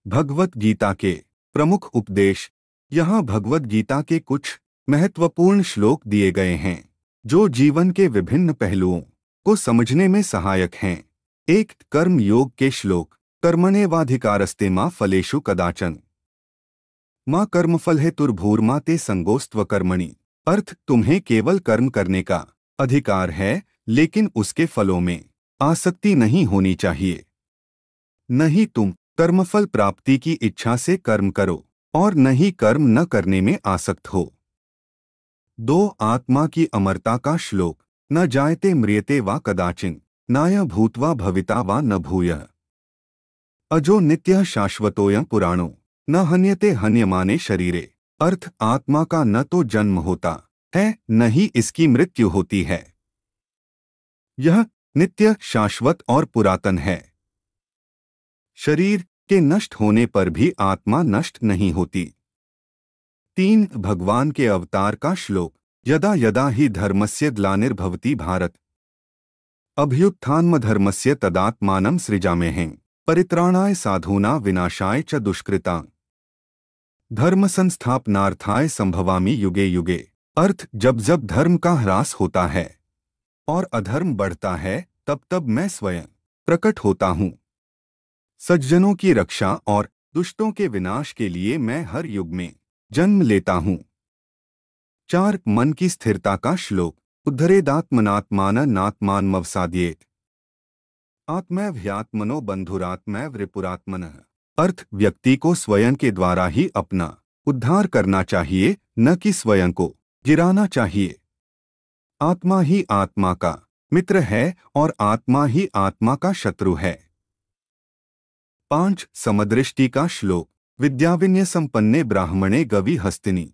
भगवत गीता के प्रमुख उपदेश। यहाँ भगवत गीता के कुछ महत्वपूर्ण श्लोक दिए गए हैं जो जीवन के विभिन्न पहलुओं को समझने में सहायक हैं। एक, कर्म योग के श्लोक। कर्मण्येवाधिकारस्ते मा फलेषु कदाचन माँ कर्मफल हेतुर्भूर्मा ते संगोस्त्व कर्मणि। अर्थ, तुम्हें केवल कर्म करने का अधिकार है, लेकिन उसके फलों में आसक्ति नहीं होनी चाहिए। नहीं तुम कर्मफल प्राप्ति की इच्छा से कर्म करो और न ही कर्म न करने में आसक्त हो। 2, आत्मा की अमरता का श्लोक। न जायते म्रियते वा कदाचिन नाय भूत्वा भविता वा न भूयः। अजो नित्यः शाश्वतोऽयं पुराणो न हन्यते हन्यमाने शरीरे। अर्थ, आत्मा का न तो जन्म होता है न ही इसकी मृत्यु होती है। यह नित्य, शाश्वत और पुरातन है। शरीर के नष्ट होने पर भी आत्मा नष्ट नहीं होती। 3, भगवान के अवतार का श्लोक। यदा यदा हि धर्मस्य ग्लानिर्भवति भारत अभ्युत्थानमधर्मस्य तदात्मानं सृजाम्यहं परित्राणाय साधूनां विनाशाय च दुष्कृतां धर्म संस्थापनार्थाय संभवामि युगे युगे। अर्थ, जब जब धर्म का ह्रास होता है और अधर्म बढ़ता है, तब तब मैं स्वयं प्रकट होता हूँ। सज्जनों की रक्षा और दुष्टों के विनाश के लिए मैं हर युग में जन्म लेता हूँ। 4, मन की स्थिरता का श्लोक। उद्धरेदात्मनात्माननात्मानमवसाद्येत आत्मैव ह्यात्मनो बंधुरात्मैव रिपुरात्मनः। अर्थ, व्यक्ति को स्वयं के द्वारा ही अपना उद्धार करना चाहिए, न कि स्वयं को गिराना चाहिए। आत्मा ही आत्मा का मित्र है और आत्मा ही आत्मा का शत्रु है। 5, समदृष्टि का श्लोक। विद्याविनय संपन्ने ब्राह्मणे गवि हस्तिनी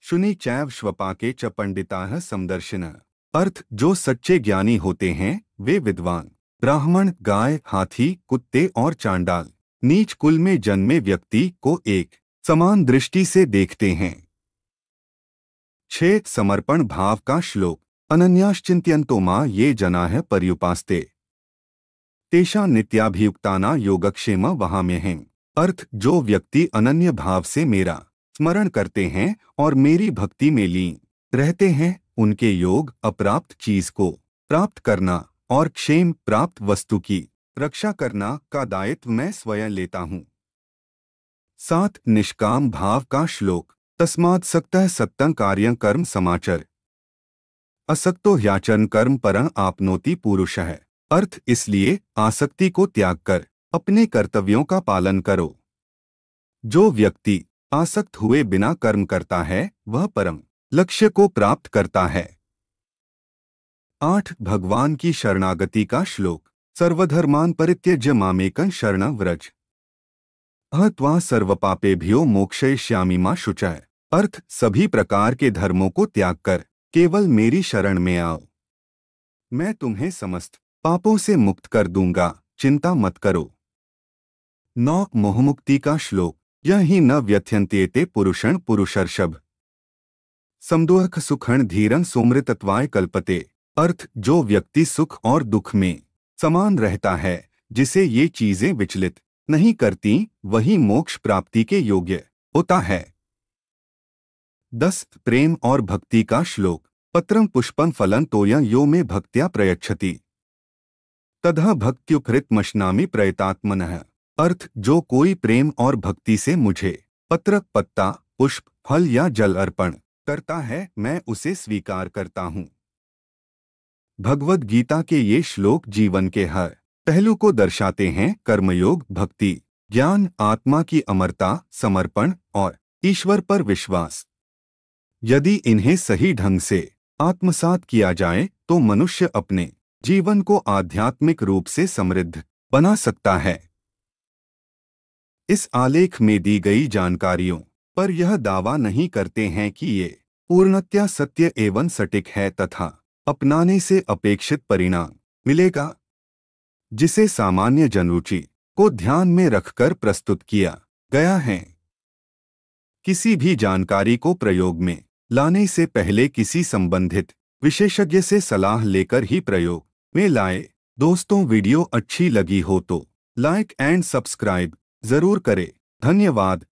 शुनि चैव श्वपाके च पंडिताः समदर्शिनः। अर्थ, जो सच्चे ज्ञानी होते हैं वे विद्वान ब्राह्मण, गाय, हाथी, कुत्ते और चांडाल नीच कुल में जन्मे व्यक्ति को एक समान दृष्टि से देखते हैं। 6, समर्पण भाव का श्लोक। अनन्याश्चिंत्यन्तो मां ये जनाः पर्युपास्ते तेषा नित्याभियुक्ताना योगक्षेम वहाम्यहं। अर्थ, जो व्यक्ति अनन्य भाव से मेरा स्मरण करते हैं और मेरी भक्ति में लीन रहते हैं, उनके योग अप्राप्त चीज को प्राप्त करना और क्षेम प्राप्त वस्तु की रक्षा करना का दायित्व मैं स्वयं लेता हूँ। 7, निष्काम भाव का श्लोक। तस्मात् सक्तः सत्तं कार्यं कर्म समाचर असक्तो ह्याचरन् कर्म परं आपनोति पुरुषः। अर्थ, इसलिए आसक्ति को त्याग कर अपने कर्तव्यों का पालन करो। जो व्यक्ति आसक्त हुए बिना कर्म करता है वह परम लक्ष्य को प्राप्त करता है। 8, भगवान की शरणागति का श्लोक। सर्वधर्मान् परित्यज्य मामेकं शरणं व्रज अहं त्वा सर्वपापेभ्यो मोक्षयिष्यामि मा शुचः। अर्थ, सभी प्रकार के धर्मों को त्याग कर केवल मेरी शरण में आओ, मैं तुम्हें समस्त पापों से मुक्त कर दूंगा, चिंता मत करो। 9, मोहमुक्ति का श्लोक। यह ही न व्यथ्यन्त्येते पुरुषं पुरुषर्षभ समदुःख सुखं धीरं सोमृतत्वाय कल्पते। अर्थ, जो व्यक्ति सुख और दुख में समान रहता है, जिसे ये चीजें विचलित नहीं करती, वही मोक्ष प्राप्ति के योग्य होता है। 10, प्रेम और भक्ति का श्लोक। पत्रं पुष्पं फलं तोयं यो मे भक्त्या प्रयच्छति ततः भक्त्युपहृतमश्नामि प्रयतात्मनः। अर्थ, जो कोई प्रेम और भक्ति से मुझे पत्र, पत्ता, पुष्प, फल या जल अर्पण करता है, मैं उसे स्वीकार करता हूँ। भगवद गीता के ये श्लोक जीवन के हर पहलू को दर्शाते हैं। कर्मयोग, भक्ति, ज्ञान, आत्मा की अमरता, समर्पण और ईश्वर पर विश्वास। यदि इन्हें सही ढंग से आत्मसात किया जाए तो मनुष्य अपने जीवन को आध्यात्मिक रूप से समृद्ध बना सकता है। इस आलेख में दी गई जानकारियों पर यह दावा नहीं करते हैं कि ये पूर्णतया सत्य एवं सटीक है तथा अपनाने से अपेक्षित परिणाम मिलेगा, जिसे सामान्य जनरुचि को ध्यान में रखकर प्रस्तुत किया गया है। किसी भी जानकारी को प्रयोग में लाने से पहले किसी संबंधित विशेषज्ञ से सलाह लेकर ही प्रयोग में लाएं। दोस्तों, वीडियो अच्छी लगी हो तो लाइक एंड सब्सक्राइब जरूर करें। धन्यवाद।